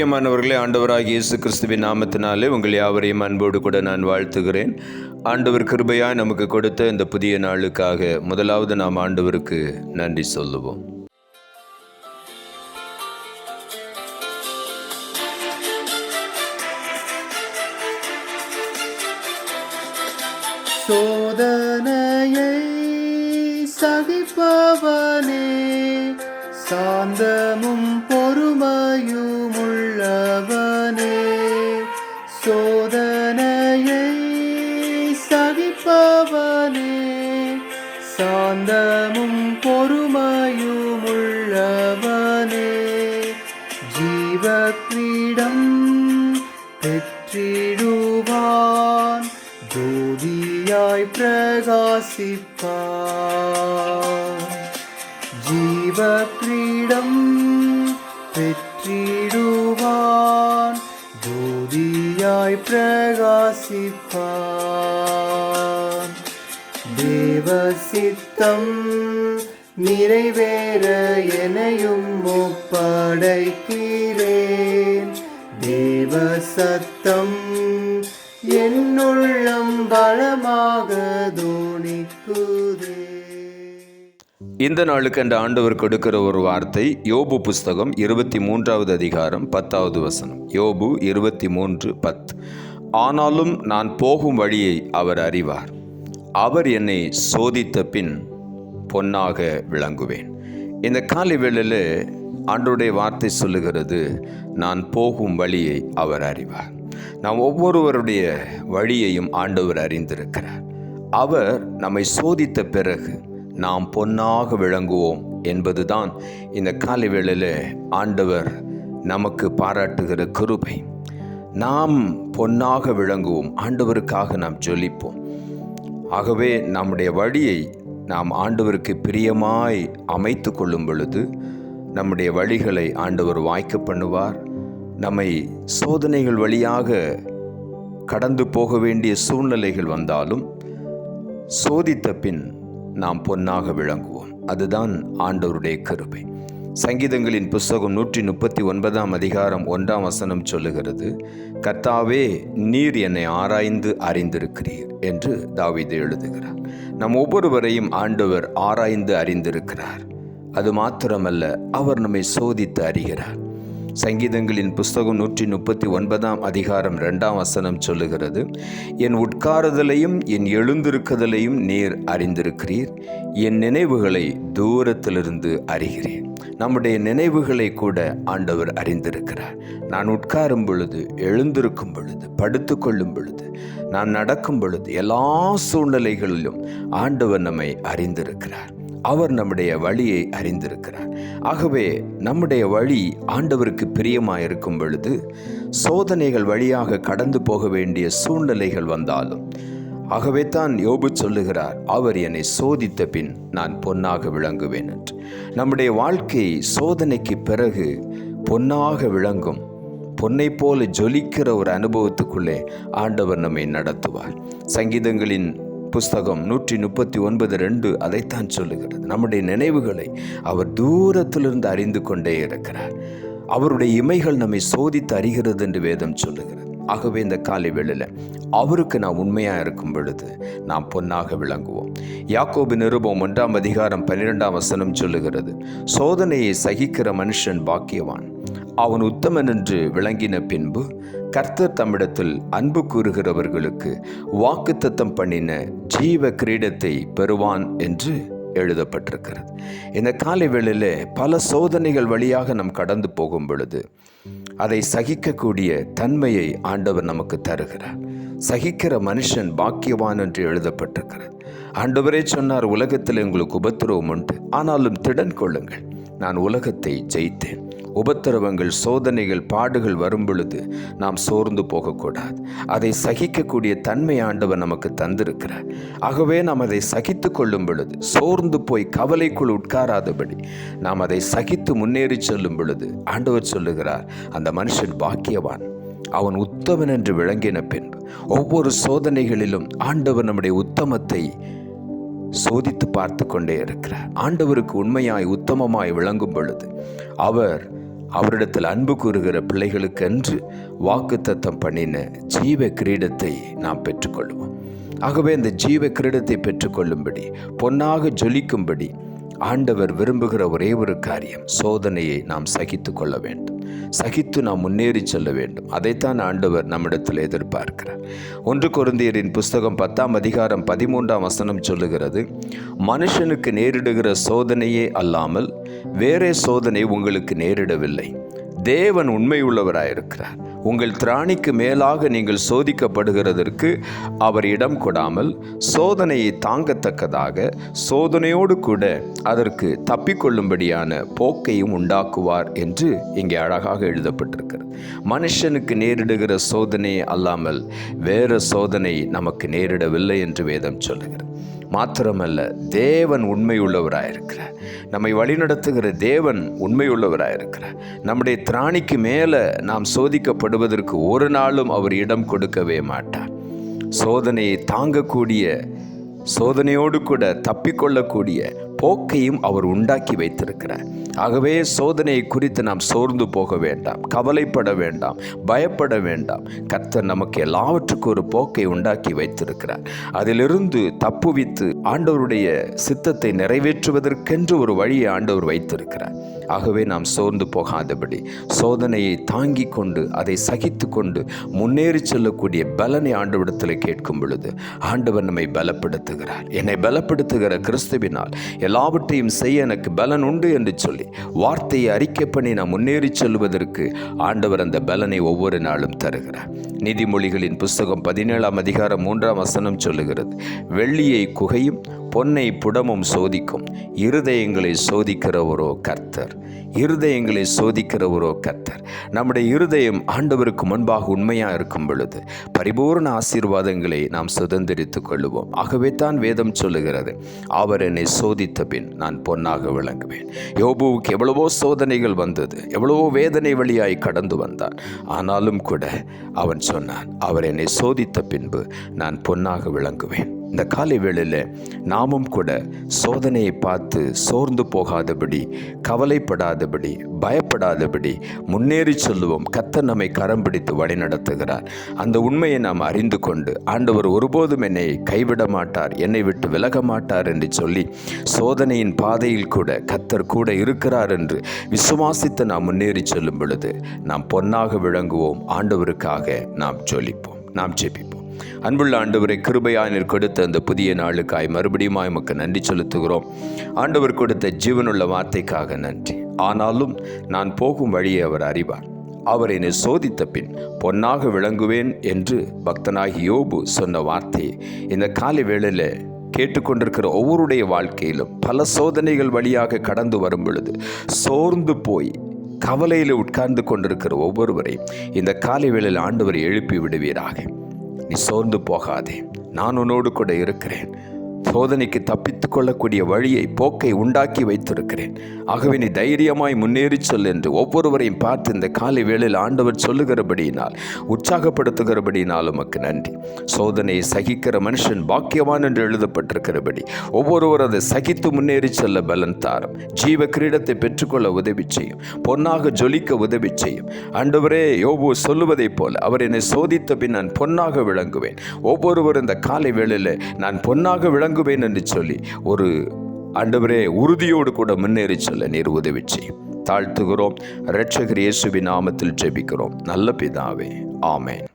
பிரியமானவர்களே, ஆண்டவராகிய இயேசு கிறிஸ்துவின் நாமத்தினாலே உங்கள் யாவரையும் அன்போடு கூட நான் வாழ்த்துகிறேன். ஆண்டவர் கிருபையாய் நமக்கு கொடுத்த இந்த புதிய நாளுக்காக முதலாவது நாம் ஆண்டவருக்கு நன்றி சொல்லுவோம். சோதனையை சகிப்பவனே, சாந்தமும் பொறுமையும் உள்ளவனே. சோதனையை சகிப்பவனே, சாந்தமும் பொறுமையும் உள்ளவனே. ஜீவ கிரீடம் பெற்றிடுவான், ஜோதியாய் பிரகாசிப்பான். ஜீவ கிரீடம் பெற்றிடுவான், ஜோதியாய் பிரகாசிப்பான். தேவ சித்தம் நிறைவேற எனையும் ஒப்படைக்கிறேன். தேவ சத்தம் என்னுள்ளம் பலமாக தோணிக்குதே. இந்த நாளுக்கு அந்த ஆண்டவர் கொடுக்கிற ஒரு வார்த்தை யோபு புஸ்தகம் 23வது அதிகாரம் 10வது வசனம். யோபு 23:10. ஆனாலும் நான் போகும் வழியை அவர் அறிவார், அவர் என்னை சோதித்த பின் பொன்னாக விளங்குவேன். இந்த காலை வேளையில் ஆண்டவருடைய வார்த்தை சொல்லுகிறது, நான் போகும் வழியை அவர் அறிவார். நாம் ஒவ்வொருவருடைய வழியையும் ஆண்டவர் அறிந்திருக்கிறார். அவர் நம்மை சோதித்த பிறகு நாம் பொன்னாக விளங்குவோம் என்பதுதான் இந்த காலை வேளையில் ஆண்டவர் நமக்கு பாராட்டுகிற கிருபை. நாம் பொன்னாக விளங்குவோம், ஆண்டவருக்காக நாம் ஜொலிப்போம். ஆகவே நம்முடைய வழியை நாம் ஆண்டவருக்கு பிரியமாய் அமைத்து கொள்ளும் பொழுது நம்முடைய வழிகளை ஆண்டவர் வாய்க்க பண்ணுவார். நம்மை சோதனைகள் வழியாக கடந்து போக வேண்டிய சூழ்நிலைகள் வந்தாலும் சோதித்த பின் நாம் பொன்னாக விளங்குவோம். அதுதான் ஆண்டவருடைய கிருபை. சங்கீதங்களின் புஸ்தகம் 139ஆம் அதிகாரம் 1ஆம் வசனம் சொல்லுகிறது, கர்த்தாவே நீர் என்னை ஆராய்ந்து அறிந்திருக்கிறீர் என்று தாவீது எழுதுகிறார். நம் ஒவ்வொருவரையும் ஆண்டவர் ஆராய்ந்து அறிந்திருக்கிறார். அது மாத்திரமல்ல, அவர் நம்மை சோதித்து அறிகிறார். சங்கீதங்களின் புஸ்தகம் 139ஆம் அதிகாரம் 2ஆம் வசனம் சொல்லுகிறது, என் உட்காருதலையும் என் எழுந்திருக்குதலையும் நீர் அறிந்திருக்கிறீர், என் நினைவுகளை தூரத்திலிருந்து அறிகிறேன். நம்முடைய நினைவுகளை கூட ஆண்டவர் அறிந்திருக்கிறார். நான் உட்காரும் பொழுது, எழுந்திருக்கும் பொழுது, படுத்து கொள்ளும் பொழுது, நான் நடக்கும் பொழுது, எல்லா சூழ்நிலைகளிலும் ஆண்டவர் நம்மை அறிந்திருக்கிறார். அவர் நம்முடைய வழியை அறிந்திருக்கிறார். ஆகவே நம்முடைய வழி ஆண்டவருக்கு பிரியமாயிருக்கும் பொழுது சோதனைகள் வழியாக கடந்து போக வேண்டிய சூழ்நிலைகள் வந்தாலும், ஆகவே தான் யோபு சொல்லுகிறார், அவர் என்னை சோதித்த பின் நான் பொன்னாக விளங்குவேன் என்று. நம்முடைய வாழ்க்கை சோதனைக்கு பிறகு பொன்னாக விளங்கும், பொன்னை போல ஜொலிக்கிற ஒரு அனுபவத்துக்குள்ளே ஆண்டவர் நம்மை நடத்துவார். சங்கீதங்களின் புஸ்தகம் 139:2 அதைத்தான் சொல்லுகிறது. நம்முடைய நினைவுகளை அவர் தூரத்திலிருந்து அறிந்து கொண்டே இருக்கிறார். அவருடைய இமைகள் நம்மை சோதித்து அறிகிறது என்று வேதம் சொல்லுகிறது. ஆகவே இந்த காலை வேளையில் அவருக்கு நாம் உண்மையாக இருக்கும் பொழுது நாம் பொன்னாக விளங்குவோம். யாக்கோபு நிருபம் 1ஆம் அதிகாரம் 12ஆம் வசனம் சொல்லுகிறது, சோதனையை சகிக்கிற மனுஷன் பாக்கியவான், அவன் உத்தமன் என்று விளங்கின பின்பு கர்த்தர் தம்மிடத்தில் அன்பு கூறுகிறவர்களுக்கு வாக்குத்தத்தம் பண்ணின ஜீவ கிரீடத்தை பெறுவான் என்று எழுதப்பட்டிருக்கிறது. இந்த காலை வேளையில் பல சோதனைகள் வழியாக நாம் கடந்து போகும் பொழுது அதை சகிக்கக்கூடிய தன்மையை ஆண்டவர் நமக்கு தருகிறார். சகிக்கிற மனுஷன் பாக்கியவான் என்று எழுதப்பட்டிருக்கிறது. ஆண்டவரே சொன்னார், உலகத்தில் உங்களுக்கு உபத்திரவம் உண்டு, ஆனாலும் திடன் கொள்ளுங்கள், நான் உலகத்தை ஜெயித்தேன். உபத்திரவங்கள், சோதனைகள், பாடுகள் வரும் பொழுது நாம் சோர்ந்து போகக்கூடாது. அதை சகிக்கக்கூடிய தன்மை ஆண்டவர் நமக்கு தந்திருக்கிறார். ஆகவே நாம் அதை சகித்து கொள்ளும் பொழுது, சோர்ந்து போய் கவலைக்குள் உட்காராதபடி நாம் அதை சகித்து முன்னேறி செல்லும் பொழுது ஆண்டவர் சொல்லுகிறார், அந்த மனுஷன் பாக்கியவான், அவன் உத்தமன் என்று விளங்கின பின்பு ஒவ்வொரு சோதனைகளிலும் ஆண்டவர் நம்முடைய உத்தமத்தை சோதித்து பார்த்து கொண்டே இருக்கிறார். ஆண்டவருக்கு உண்மையாய் உத்தமமாய் விளங்கும் பொழுது அவர் அவரிடத்தில் அன்பு கூறுகிற பிள்ளைகளுக்கென்று வாக்குத்தத்தம் பண்ணின ஜீவ கிரீடத்தை நாம் பெற்றுக்கொள்வோம். ஆகவே இந்த ஜீவ கிரீடத்தை பெற்றுக்கொள்ளும்படி, பொன்னாக ஜொலிக்கும்படி ஆண்டவர் விரும்புகிற ஒரே ஒரு காரியம், சோதனையை நாம் சகித்து கொள்ள வேண்டும். சகித்து நாம் முன்னேறி செல்ல வேண்டும். அதைத்தான் ஆண்டவர் நம்மிடத்தில் எதிர்பார்க்கிறார். 1 கொரிந்தியரின் புஸ்தகம் 10ஆம் அதிகாரம் 13ஆம் வசனம் சொல்லுகிறது, மனுஷனுக்கு நேரிடுகிற சோதனையே அல்லாமல் வேறே சோதனை உங்களுக்கு நேரிடவில்லை. தேவன் உண்மையுள்ளவராயிருக்கிறார். உங்கள் திராணிக்கு மேலாக நீங்கள் சோதிக்கப்படுகிறதற்கு அவர் இடம் கொடாமல் சோதனையை தாங்கத்தக்கதாக சோதனையோடு கூட அதற்கு தப்பிக்கொள்ளும்படியான போக்கையும் உண்டாக்குவார் என்று இங்கே அழகாக எழுதப்பட்டிருக்கிறது. மனுஷனுக்கு நேரிடுகிற சோதனையே அல்லாமல் வேறு சோதனை நமக்கு நேரிடவில்லை என்று வேதம் சொல்லுகிறது. மாத்திரமல்ல, தேவன் உண்மையுள்ளவராயிருக்கிறார். நம்மை வழிநடத்துகிற தேவன் உண்மையுள்ளவராயிருக்கிறார். நம்முடைய திராணிக்கு மேலே நாம் சோதிக்கப்படுவதற்கு ஒரு நாளும் அவர் இடம் கொடுக்கவே மாட்டார். சோதனையை தாங்கக்கூடிய, சோதனையோடு கூட தப்பிக்கொள்ளக்கூடிய போக்கையும் அவர் உண்டாக்கி வைத்திருக்கிறார். ஆகவே சோதனையை குறித்து நாம் சோர்ந்து போக வேண்டாம், கவலைப்பட வேண்டாம், பயப்பட வேண்டாம். கர்த்தர் நமக்கு எல்லாவற்றுக்கும் ஒரு போக்கை உண்டாக்கி வைத்திருக்கிறார். அதிலிருந்து தப்புவித்து ஆண்டவருடைய சித்தத்தை நிறைவேற்றுவதற்கென்று ஒரு வழியை ஆண்டவர் வைத்திருக்கிறார். ஆகவே நாம் சோர்ந்து போகாதபடி சோதனையை தாங்கி கொண்டு அதை சகித்து கொண்டு முன்னேறி செல்லக்கூடிய பலனை ஆண்டவரிடத்தில் கேட்கும் பொழுது ஆண்டவர் நம்மை பலப்படுத்துகிறார். என்னை பலப்படுத்துகிற கிறிஸ்துவினால் எல்லாவற்றையும் செய்ய எனக்கு பலன் உண்டு என்று சொல்லி வார்த்தையை அறிக்கை பண்ணி நாம் முன்னேறி செல்வதற்கு ஆண்டவர் அந்த பலனை ஒவ்வொரு நாளும் தருகிறார். நீதிமொழிகளின் புஸ்தகம் 17ஆம் அதிகாரம் 3ஆம் வசனம் சொல்லுகிறது, வெள்ளியை குகையும் பொன்னை புடமும் சோதிக்கும், இருதயங்களை சோதிக்கிறவரோ கர்த்தர். இருதயங்களை சோதிக்கிறவரோ கர்த்தர். நம்முடைய இருதயம் ஆண்டவருக்கு முன்பாக உண்மையாக இருக்கும் பொழுது பரிபூர்ண ஆசீர்வாதங்களை நாம் சுதந்திரித்துக் கொள்ளுவோம். ஆகவே தான் வேதம் சொல்லுகிறது, அவர் என்னை சோதித்த பின் நான் பொன்னாக விளங்குவேன். யோபுவுக்கு எவ்வளவோ சோதனைகள் வந்தது, எவ்வளவோ வேதனை வழியாய் கடந்து வந்தான். ஆனாலும் கூட அவன் சொன்னான், அவர் என்னை சோதித்த பின்பு நான் பொன்னாக விளங்குவேன். இந்த காலை வேளையில் நாமும் கூட சோதனையை பார்த்து சோர்ந்து போகாதபடி, கவலைப்படாதபடி, பயப்படாதபடி முன்னேறி செல்லுவோம். கர்த்தர் நம்மை கரம் பிடித்து வழி நடத்துகிறார். அந்த உண்மையை நாம் அறிந்து கொண்டு ஆண்டவர் ஒருபோதும் என்னை கைவிட மாட்டார், என்னை விட்டு விலக மாட்டார் என்று சொல்லி சோதனையின் பாதையில் கூட கர்த்தர் கூட இருக்கிறார் என்று விசுவாசித்து நாம் முன்னேறி செல்லும் பொழுது நாம் பொன்னாக விளங்குவோம். ஆண்டவருக்காக நாம் ஜொலிப்போம், நாம் ஜெபிப்போம். அன்புள்ள ஆண்டவரை, கிருபையாய் நீர் கொடுத்த அந்த புதிய நாளுக்காய் மறுபடியும் உமக்கு நன்றி செலுத்துகிறோம். ஆண்டவர் கொடுத்த ஜீவனுள்ள வார்த்தைக்காக நன்றி. ஆனாலும் நான் போகும் வழியை அவர் அறிவார். அவர் என்னை சோதித்த பின் பொன்னாக விளங்குவேன் என்று பக்தனாகி யோபு சொன்ன வார்த்தையை இந்த காலை வேளையில் கேட்டுக்கொண்டிருக்கிற ஒவ்வொருடைய வாழ்க்கையிலும் பல சோதனைகள் வழியாக கடந்து வரும் பொழுது சோர்ந்து போய் கவலையில் உட்கார்ந்து கொண்டிருக்கிற ஒவ்வொருவரையும் இந்த காலை வேளையில் ஆண்டவர் எழுப்பி விடுவீராக. நீ சோர்ந்து போகாதே, நான் உன்னோடு கூட இருக்கிறேன். சோதனைக்கு தப்பித்து கொள்ளக்கூடிய வழியை, போக்கை உண்டாக்கி வைத்திருக்கிறேன். ஆகவே நீ தைரியமாய் முன்னேறி சொல் என்று ஒவ்வொருவரையும் பார்த்து இந்த காலை வேளையில் ஆண்டவர் சொல்லுகிறபடியினால், உற்சாகப்படுத்துகிறபடியினால் உமக்கு நன்றி. சோதனையை சகிக்கிற மனுஷன் பாக்கியவான் என்று எழுதப்பட்டிருக்கிறபடி ஒவ்வொருவர் அதை சகித்து முன்னேறி செல்ல பலன் தாரும். ஜீவ கிரீடத்தை பெற்றுக்கொள்ள உதவி செய்யும், பொன்னாக ஜொலிக்க உதவி செய்யும். ஆண்டவரே, யோபு சொல்லுவதைப் போல அவர் என்னை சோதித்த பின் நான் பொன்னாக விளங்குவேன். ஒவ்வொருவர் இந்த காலை வேளையில் நான் பொன்னாக விளங்குவேன் என்று சொல்லி ஒரு ஆண்டவரே உறுதியோடு கூட முன்னேறி சொல்ல நீர் உதவி செய்யும். தாழ்த்துகிறோம். இரட்சகர் இயேசுவின் நாமத்தில் ஜெபிக்கிறோம் நல்ல பிதாவே, ஆமென்.